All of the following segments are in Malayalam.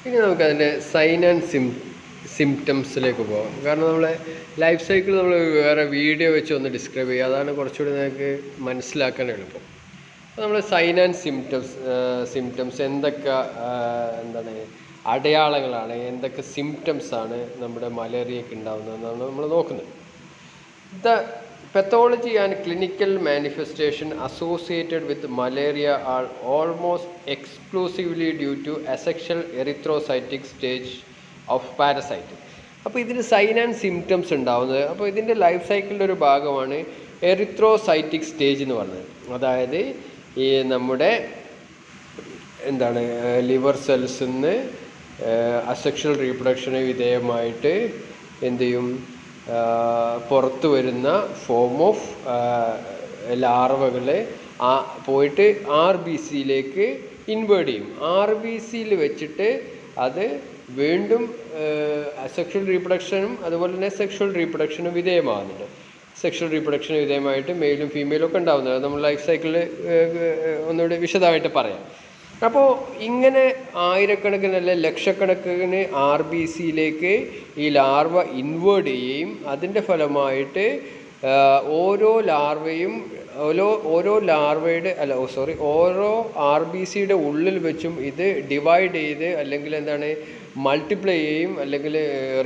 ഇനി നമുക്കതിൻ്റെ സൈൻ ആൻഡ് സിംറ്റംസിലേക്ക് പോകാം. കാരണം നമ്മളെ ലൈഫ് സൈക്കിൾ നമ്മൾ വേറെ വീഡിയോ വെച്ച് ഒന്ന് ഡിസ്ക്രൈബ് ചെയ്യുക, അതാണ് കുറച്ചുകൂടി നിങ്ങൾക്ക് മനസ്സിലാക്കാൻ എളുപ്പം. അപ്പോൾ നമ്മൾ സൈൻ ആൻഡ് സിംറ്റംസ് എന്തൊക്കെ എന്താണ് അടയാളങ്ങളാണ്, എന്തൊക്കെ സിംറ്റംസാണ് നമ്മുടെ മലേറിയയ്ക്ക് ഉണ്ടാകുന്നതെന്നാണ് നമ്മൾ നോക്കുന്നത്. The pathology and clinical manifestation associated with malaria are almost exclusively due to asexual erythrocytic stage of parasite. അപ്പോൾ ഇതിന് സൈൻ ആൻഡ് സിംറ്റംസ് ഉണ്ടാവുന്നത്, അപ്പോൾ ഇതിൻ്റെ ലൈഫ് സൈക്കിളിൻ്റെ ഒരു ഭാഗമാണ് എറിത്രോസൈറ്റിക് സ്റ്റേജ് എന്ന് പറയുന്നത്. അതായത് ഈ നമ്മുടെ എന്താണ് ലിവർ സെൽസിൽ നിന്ന് അസെക്ഷൽ റീപ്രൊഡക്ഷന് വിധേയമായിട്ട് എന്ത് ചെയ്യും, പുറത്തു വരുന്ന ഫോം ഓഫ് ലാർവകൾ പോയിട്ട് RBCയിലേക്ക് ഇൻവേർട്ട് ചെയ്യും. RBCയിൽ വെച്ചിട്ട് അത് വീണ്ടും സെക്ഷൽ റീപ്രൊഡക്ഷനും അതുപോലെ തന്നെ സെക്ഷൽ റീപ്രൊഡക്ഷനും വിധേയമാകുന്നുണ്ട്. സെക്ഷൽ റീപ്രൊഡക്ഷന് വിധേയമായിട്ട് മെയിലും ഫീമെയിലും ഒക്കെ ഉണ്ടാകുന്നത് നമ്മൾ ലൈഫ് സൈക്കിളിൽ ഒന്നുകൂടി വിശദമായിട്ട് പറയാം. അപ്പോൾ ഇങ്ങനെ ആയിരക്കണക്കിന് അല്ലെ ലക്ഷക്കണക്കിന് RBCയിലേക്ക് ഈ ലാർവ ഇൻവേർട്ട് ചെയ്യുകയും അതിൻ്റെ ഫലമായിട്ട് ഓരോ RBCയുടെ ഉള്ളിൽ വെച്ചും ഇത് ഡിവൈഡ് ചെയ്ത് അല്ലെങ്കിൽ എന്താണ് മൾട്ടിപ്ലൈ ചെയ്യും അല്ലെങ്കിൽ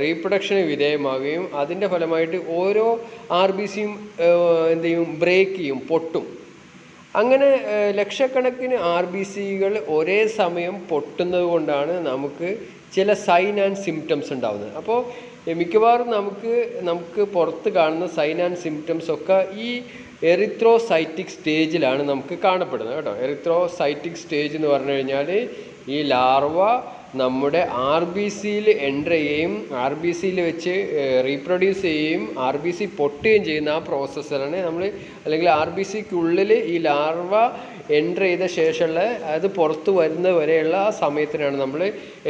റീപ്രൊഡക്ഷന് വിധേയമാവുകയും അതിൻ്റെ ഫലമായിട്ട് ഓരോ RBCയും എന്ത് ചെയ്യും, ബ്രേക്ക് ചെയ്യും, പൊട്ടും. അങ്ങനെ ലക്ഷക്കണക്കിന് RBCകൾ ഒരേ സമയം പൊട്ടുന്നത് കൊണ്ടാണ് നമുക്ക് ചില സൈൻ ആൻഡ് സിംറ്റംസ് ഉണ്ടാകുന്നത്. അപ്പോൾ മിക്കവാറും നമുക്ക് പുറത്ത് കാണുന്ന സൈൻ ആൻഡ് സിംറ്റംസ് ഒക്കെ ഈ എറിത്രോസൈറ്റിക് സ്റ്റേജിലാണ് നമുക്ക് കാണപ്പെടുന്നത് കേട്ടോ. എറിത്രോസൈറ്റിക് സ്റ്റേജ് എന്ന് പറഞ്ഞു കഴിഞ്ഞാൽ ഈ ലാർവ നമ്മുടെ RBCയിൽ എൻ്റർ ചെയ്യുകയും RBCയിൽ വെച്ച് റീപ്രൊഡ്യൂസ് ചെയ്യുകയും RBC പൊട്ടുകയും ചെയ്യുന്ന ആ പ്രോസസ്സിലാണ് നമ്മൾ, അല്ലെങ്കിൽ RBCക്കുള്ളിൽ ഈ ലാർവ എൻ്റർ ചെയ്ത ശേഷമുള്ള അത് പുറത്ത് വരുന്നത് വരെയുള്ള ആ സമയത്തിനാണ് നമ്മൾ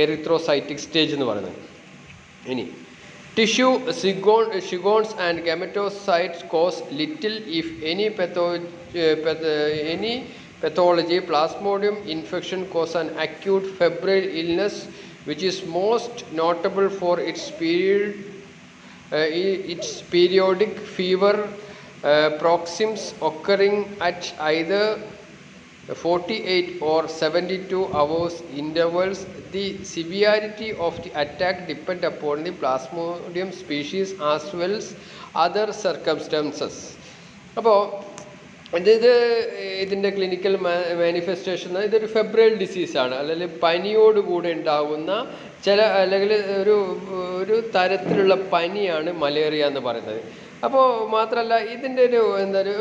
എറിത്രോസൈറ്റിക് സ്റ്റേജ് എന്ന് പറയുന്നത്. ഇനി tissue schizonts and gametocytes cause little if any pathology. Plasmodium infection cause an acute febrile illness which is most notable for its periodic fever paroxysms occurring at either 48 or 72 hours intervals. The severity of the attack depend upon the Plasmodium species as well as other circumstances. അപ്പോൾ ഇതിൻ്റെ ക്ലിനിക്കൽ മാനിഫെസ്റ്റേഷൻ ഇതൊരു ഫെബ്രൈൽ ഡിസീസാണ്, അല്ലെങ്കിൽ പനിയോടുകൂടി ഉണ്ടാകുന്ന അല്ലെങ്കിൽ ഒരു തരത്തിലുള്ള പനിയാണ് മലേറിയ എന്ന് പറയുന്നത്. അപ്പോൾ മാത്രമല്ല ഇതിൻ്റെ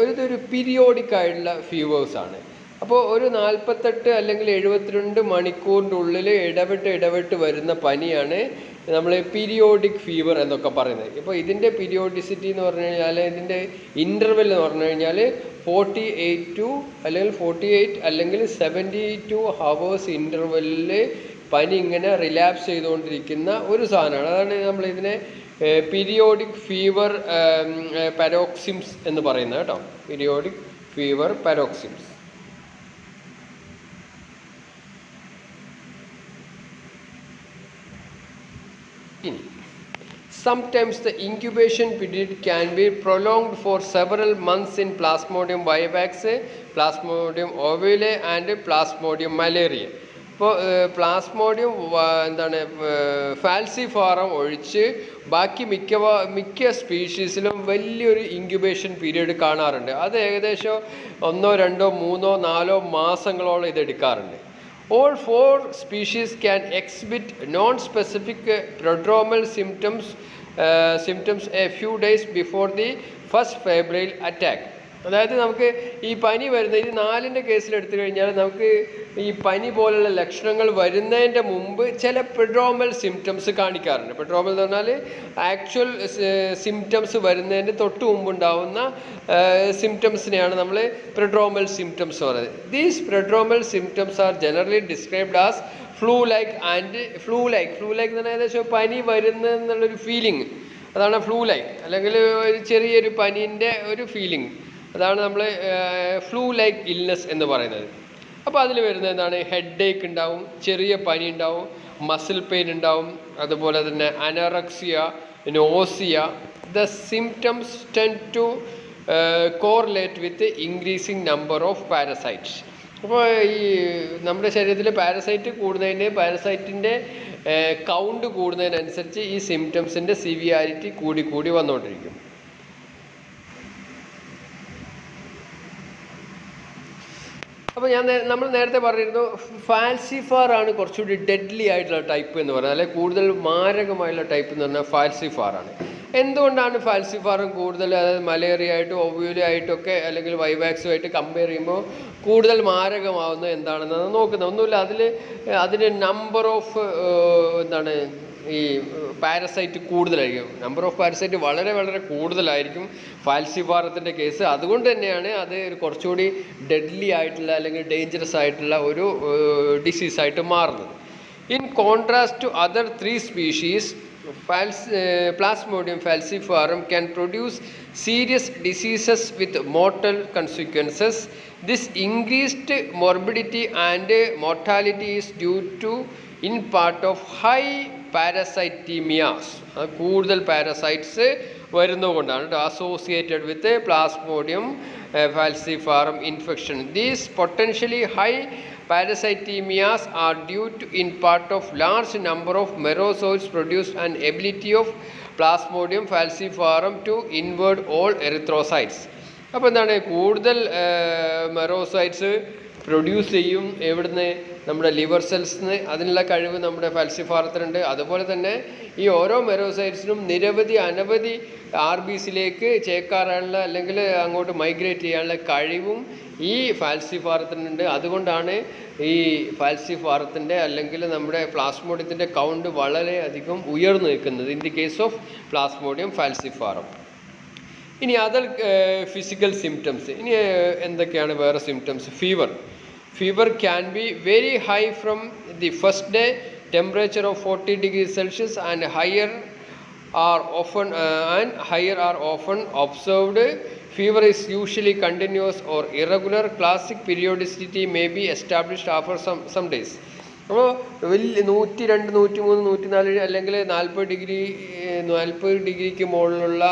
ഇതൊരു പീരിയോഡിക് ആയിട്ടുള്ള ഫീവേഴ്സാണ്. അപ്പോൾ ഒരു 48 അല്ലെങ്കിൽ 72 മണിക്കൂറിൻ്റെ ഉള്ളിൽ ഇടവിട്ട് വരുന്ന പനിയാണ് നമ്മൾ പീരിയോഡിക് ഫീവർ എന്നൊക്കെ പറയുന്നത്. ഇപ്പോൾ ഇതിൻ്റെ പീരിയോഡിസിറ്റി എന്ന് പറഞ്ഞു കഴിഞ്ഞാൽ, ഇതിൻ്റെ ഇൻ്റർവെൽ എന്ന് പറഞ്ഞു കഴിഞ്ഞാൽ 48 അല്ലെങ്കിൽ 72 ഹവേഴ്സ് ഇൻ്റർവെല്ലിൽ പനി ഇങ്ങനെ റിലാപ്സ് ചെയ്തുകൊണ്ടിരിക്കുന്ന ഒരു സാധനമാണ്. അതാണ് നമ്മളിതിനെ പീരിയോഡിക് ഫീവർ പാരോക്സിംസ് എന്ന് പറയുന്നത് കേട്ടോ. Periodic fever paroxysms. Sometimes the incubation period can be prolonged for several months in Plasmodium vivax, Plasmodium ovale and Plasmodium malariae. ഇപ്പോൾ പ്ലാസ്മോഡിയം ഫാൽസിഫാറം ഒഴിച്ച് ബാക്കി മിക്ക സ്പീഷീസിലും വലിയൊരു ഇൻക്യുബേഷൻ പീരീഡ് കാണാറുണ്ട്. അത് ഏകദേശം 1, 2, 3, 4 മാസങ്ങളോളം ഇതെടുക്കാറുണ്ട്. All 4 species can exhibit non-specific prodromal symptoms a few days before the first febrile attack. അതായത് നമുക്ക് ഈ പനി വരുന്ന ഈ 4ൻ്റെ കേസിൽ എടുത്തു കഴിഞ്ഞാൽ നമുക്ക് ഈ പനി പോലുള്ള ലക്ഷണങ്ങൾ വരുന്നതിൻ്റെ മുമ്പ് ചില പെഡ്രോമൽ സിംറ്റംസ് കാണിക്കാറുണ്ട്. പെഡ്രോമൽ എന്ന് പറഞ്ഞാൽ ആക്ച്വൽ സിംറ്റംസ് വരുന്നതിൻ്റെ തൊട്ട് മുമ്പുണ്ടാവുന്ന സിംറ്റംസിനെയാണ് നമ്മൾ പെഡ്രോമൽ സിംറ്റംസ് പറയുന്നത്. These prodromal symptoms are generally described as flu like എന്ന് പറഞ്ഞാൽ ഏകദേശം പനി വരുന്നതെന്നുള്ളൊരു ഫീലിംഗ്, അതാണ് ഫ്ലൂ ലൈക്ക്, അല്ലെങ്കിൽ ഒരു ചെറിയൊരു പനീൻ്റെ ഒരു ഫീലിംഗ്, അതാണ് നമ്മൾ ഫ്ലൂ ലൈക്ക് ഇൽനെസ് എന്ന് പറയുന്നത്. അപ്പോൾ അതിൽ വരുന്നത് എന്താണ്? ഹെഡ് ഏക്ക് ഉണ്ടാവും, ചെറിയ പനി ഉണ്ടാവും, മസിൽ പെയിൻ ഉണ്ടാവും, അതുപോലെ തന്നെ anorexia, nausea. The symptoms tend to correlate with increasing number of parasites. അപ്പോൾ ഈ നമ്മുടെ ശരീരത്തിൽ പാരസൈറ്റ് കൂടുന്നതിന്, പാരസൈറ്റിൻ്റെ കൗണ്ട് കൂടുന്നതിനനുസരിച്ച് ഈ സിംറ്റംസിൻ്റെ സിവിയാരിറ്റി കൂടി വന്നുകൊണ്ടിരിക്കും. അപ്പോൾ നമ്മൾ നേരത്തെ പറഞ്ഞിരുന്നു, ഫാൽസിഫാർ ആണ് കുറച്ചുകൂടി ഡെഡ്ലി ആയിട്ടുള്ള ടൈപ്പ് എന്ന് പറയുന്നത്, അല്ലെങ്കിൽ കൂടുതൽ മാരകമായുള്ള ടൈപ്പ് എന്ന് പറഞ്ഞാൽ ഫാൽസിഫാർ ആണ്. എന്തുകൊണ്ടാണ് ഫാൽസിഫാറും കൂടുതൽ, അതായത് മലേറിയ ആയിട്ടും ഒവ്യൂലി ആയിട്ടൊക്കെ അല്ലെങ്കിൽ വൈവാക്സുമായിട്ട് കമ്പയർ ചെയ്യുമ്പോൾ കൂടുതൽ മാരകമാവുന്നത് എന്താണെന്നാണ് നോക്കുന്നത്? ഒന്നുമില്ല, അതിന് നമ്പർ ഓഫ് ഈ പാരസൈറ്റ് കൂടുതലായിരിക്കും. നമ്പർ ഓഫ് പാരസൈറ്റ് വളരെ വളരെ കൂടുതലായിരിക്കും ഫാൽസിഫാറത്തിൻ്റെ കേസ്. അതുകൊണ്ട് തന്നെയാണ് അത് കുറച്ചുകൂടി ഡെഡ്ലി ആയിട്ടുള്ള അല്ലെങ്കിൽ ഡേഞ്ചറസ് ആയിട്ടുള്ള ഒരു ഡിസീസായിട്ട് മാറുന്നത്. In contrast to other 3 species, Plasmodium falciparum can produce serious diseases with mortal consequences. This increased morbidity and mortality is due to, in part, of high parasitemias. കൂടുതൽ parasites വരുന്നതുകൊണ്ടാണ് associated with Plasmodium falciparum infection. These potentially high parasitemias are due to, in part, of large number of merozoites produced and ability of Plasmodium falciparum to invade all erythrocytes. അപ്പോൾ എന്താണ്? കൂടുതൽ മെറോസൈറ്റ്സ് പ്രൊഡ്യൂസ് ചെയ്യും. എവിടുന്ന്? നമ്മുടെ ലിവർ സെൽസിന്. അതിനുള്ള കഴിവ് നമ്മുടെ ഫാൽസിഫാറത്തിനുണ്ട്. അതുപോലെ തന്നെ ഈ ഓരോ മെറോസൈറ്റ്സിനും അനവധി RBCയിലേക്ക് ചേക്കാറാനുള്ള അല്ലെങ്കിൽ അങ്ങോട്ട് മൈഗ്രേറ്റ് ചെയ്യാനുള്ള കഴിവും ഈ ഫാൽസിഫാറത്തിനുണ്ട്. അതുകൊണ്ടാണ് ഈ ഫാൽസിഫാറത്തിൻ്റെ അല്ലെങ്കിൽ നമ്മുടെ പ്ലാസ്മോഡിയത്തിൻ്റെ കൗണ്ട് വളരെയധികം ഉയർന്നു നിൽക്കുന്നത് in the case of Plasmodium falciparum. ഇനി അതർ ഫിസിക്കൽ സിംറ്റംസ്. ഇനി എന്തൊക്കെയാണ് വേറെ symptoms? Fever can be very high from the first day, temperature of 40 degrees Celsius and higher are often observed. Fever is usually continuous or irregular. Classic periodicity may be established after some days. അപ്പോൾ വലിയ 102, 103, 104 അല്ലെങ്കിൽ 40 ഡിഗ്രിക്ക് മുകളിലുള്ള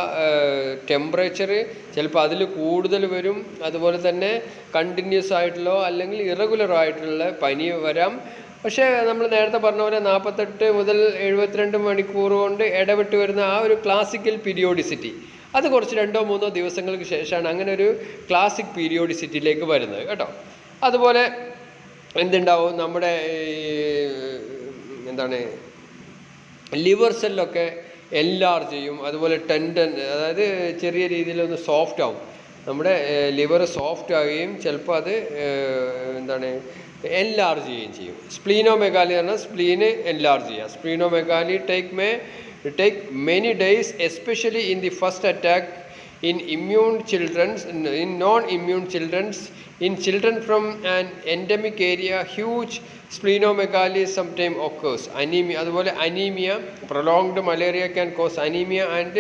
ടെമ്പറേച്ചർ ചിലപ്പോൾ അതിൽ കൂടുതൽ വരും. അതുപോലെ തന്നെ കണ്ടിന്യൂസ് ആയിട്ടുള്ള അല്ലെങ്കിൽ ഇറഗുലർ ആയിട്ടുള്ള പനി വരാം. പക്ഷേ നമ്മൾ നേരത്തെ പറഞ്ഞ പോലെ 48 മുതൽ 72 മണിക്കൂർ കൊണ്ട് ഇടവിട്ട് വരുന്ന ആ ഒരു ക്ലാസിക്കൽ പീരിയോഡിസിറ്റി, അത് കുറച്ച് 2-3 ദിവസങ്ങൾക്ക് ശേഷമാണ് അങ്ങനെ ഒരു ക്ലാസിക് പീരിയോഡിസിറ്റിയിലേക്ക് വരുന്നത് കേട്ടോ. അതുപോലെ എന്തുണ്ടാവും? നമ്മുടെ ലിവർ സെല്ലൊക്കെ എൻലാർജ് ചെയ്യും. അതുപോലെ ടെൻഡൻ, അതായത് ചെറിയ രീതിയിലൊന്ന് സോഫ്റ്റ് ആവും. നമ്മുടെ ലിവർ സോഫ്റ്റ് ആവുകയും ചിലപ്പോൾ അത് എൻലാർജ് ചെയ്യുകയും ചെയ്യും. സ്പ്ലീനോമെഗാലി എന്ന് പറഞ്ഞാൽ സ്പ്ലീന് എൻലാർജ് ചെയ്യുക. സ്പ്ലീനോമെഗാലി take many days, especially in the first attack. In non-immune children, in children from an endemic area, huge splenomegaly sometimes occurs. Anemia, prolonged malaria can cause anemia, and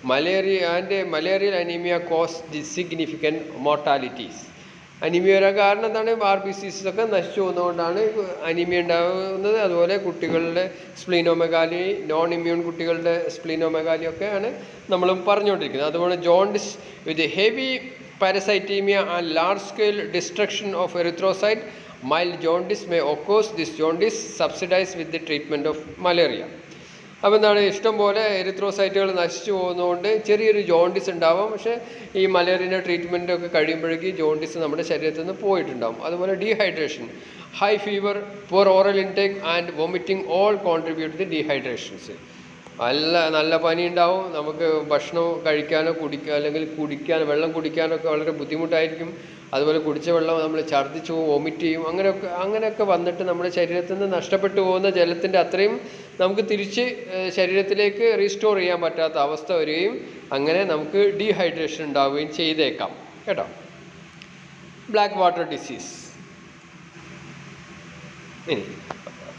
malarial anemia cause the significant mortalities. Anaemia വരാൻ കാരണം എന്താണ്? RBCs ഒക്കെ നശിച്ചു പോകുന്നതുകൊണ്ടാണ് അനീമിയ ഉണ്ടാകുന്നത്. അതുപോലെ കുട്ടികളുടെ സ്പ്ലീനോമെഗാലി, നോൺ ഇമ്മ്യൂൺ കുട്ടികളുടെ സ്പ്ലീനോമെഗാലിയൊക്കെയാണ് നമ്മളും പറഞ്ഞുകൊണ്ടിരിക്കുന്നത്. അതുപോലെ jaundice with heavy parasitaemia and large scale destruction of erythrocyte, mild jaundice may occurs. This jaundice subsidise with the treatment of malaria. അപ്പോൾ ഇഷ്ടം പോലെ എറിത്രോസൈറ്റുകൾ നശിച്ചു പോകുന്നതുകൊണ്ട് ചെറിയൊരു ജോണ്ടിസ് ഉണ്ടാവും. പക്ഷേ ഈ മലേറിയൻ്റെ ട്രീറ്റ്മെൻറ്റൊക്കെ കഴിയുമ്പോഴേക്ക് ജോണ്ടിസ് നമ്മുടെ ശരീരത്തിൽ നിന്ന് പോയിട്ടുണ്ടാവും. അതുപോലെ dehydration, high fever, poor oral intake and vomiting all contribute to dehydrations. നല്ല പനി ഉണ്ടാവും. നമുക്ക് ഭക്ഷണം കഴിക്കാനോ അല്ലെങ്കിൽ വെള്ളം കുടിക്കാനൊക്കെ വളരെ ബുദ്ധിമുട്ടായിരിക്കും. അതുപോലെ കുടിച്ച വെള്ളം നമ്മൾ ഛർദ്ദിച്ചു പോകും, വോമിറ്റ് ചെയ്യും. അങ്ങനെയൊക്കെ വന്നിട്ട് നമ്മുടെ ശരീരത്തിൽ നിന്ന് നഷ്ടപ്പെട്ടു പോകുന്ന ജലത്തിൻ്റെ അത്രയും നമുക്ക് തിരിച്ച് ശരീരത്തിലേക്ക് റീസ്റ്റോർ ചെയ്യാൻ പറ്റാത്ത അവസ്ഥ വരികയും അങ്ങനെ നമുക്ക് ഡീഹൈഡ്രേഷൻ ഉണ്ടാവുകയും ചെയ്തേക്കാം കേട്ടോ. Black water disease. ഇനി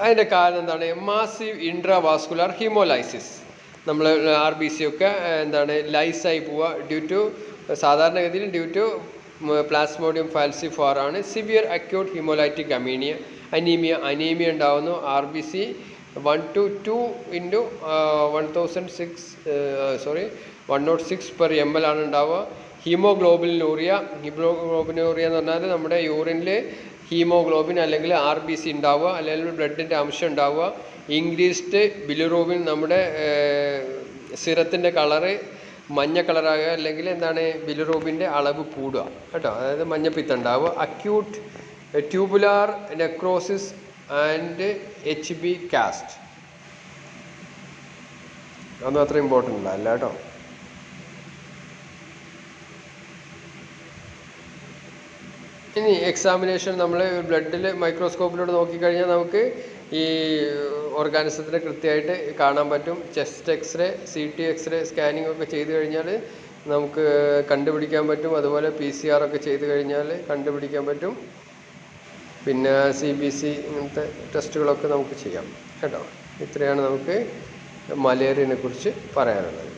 അതിൻ്റെ കാരണം എന്താണ്? Massive intravascular haemolysis. നമ്മൾ RBC ഒക്കെ ലൈസായി പോവുക സാധാരണഗതിയിൽ ഡ്യൂ ടു പ്ലാസ്മോഡിയം ഫാൽസിഫാറാണ്. സിവിയർ അക്യൂട്ട് ഹിമോലൈറ്റിക് അനീമിയ ഉണ്ടാവുന്നു. RBC 1 to 2 into 106/ml ആണ് ഉണ്ടാവുക. ഹീമോഗ്ലോബിനൂറിയ എന്ന് പറഞ്ഞാൽ നമ്മുടെ യൂറിനിൽ ഹീമോഗ്ലോബിൻ അല്ലെങ്കിൽ RBC ഉണ്ടാവുക, അല്ലെങ്കിൽ ബ്ലഡിൻ്റെ അംശം ഉണ്ടാവുക. ഇൻക്രീസ്ഡ് ബിലിറൂബിൻ, നമ്മുടെ സിറത്തിൻ്റെ കളറ് മഞ്ഞ കളറാകുക, അല്ലെങ്കിൽ ബിലിറൂബിൻ്റെ അളവ് കൂടുക കേട്ടോ, അതായത് മഞ്ഞപ്പിത്തം ഉണ്ടാവുക. Acute tubular necrosis and HB cast, അതൊന്നും അത്ര ഇമ്പോർട്ടൻ്റ് അല്ല കേട്ടോ. ഇനി എക്സാമിനേഷൻ നമ്മൾ ബ്ലഡിൽ മൈക്രോസ്കോപ്പിലൂടെ നോക്കിക്കഴിഞ്ഞാൽ നമുക്ക് ഈ ഓർഗാനിസത്തിനെ കൃത്യമായിട്ട് കാണാൻ പറ്റും. Chest X-ray, CT X-ray, scanning ഒക്കെ ചെയ്ത് കഴിഞ്ഞാൽ നമുക്ക് കണ്ടുപിടിക്കാൻ പറ്റും. അതുപോലെ PCR ഒക്കെ ചെയ്ത് കഴിഞ്ഞാൽ കണ്ടുപിടിക്കാൻ പറ്റും. പിന്നെ CBC ഇങ്ങനത്തെ ടെസ്റ്റുകളൊക്കെ നമുക്ക് ചെയ്യാം കേട്ടോ. ഇത്രയാണ് നമുക്ക് മലേറിയനെ കുറിച്ച് പറയാനുള്ളത്.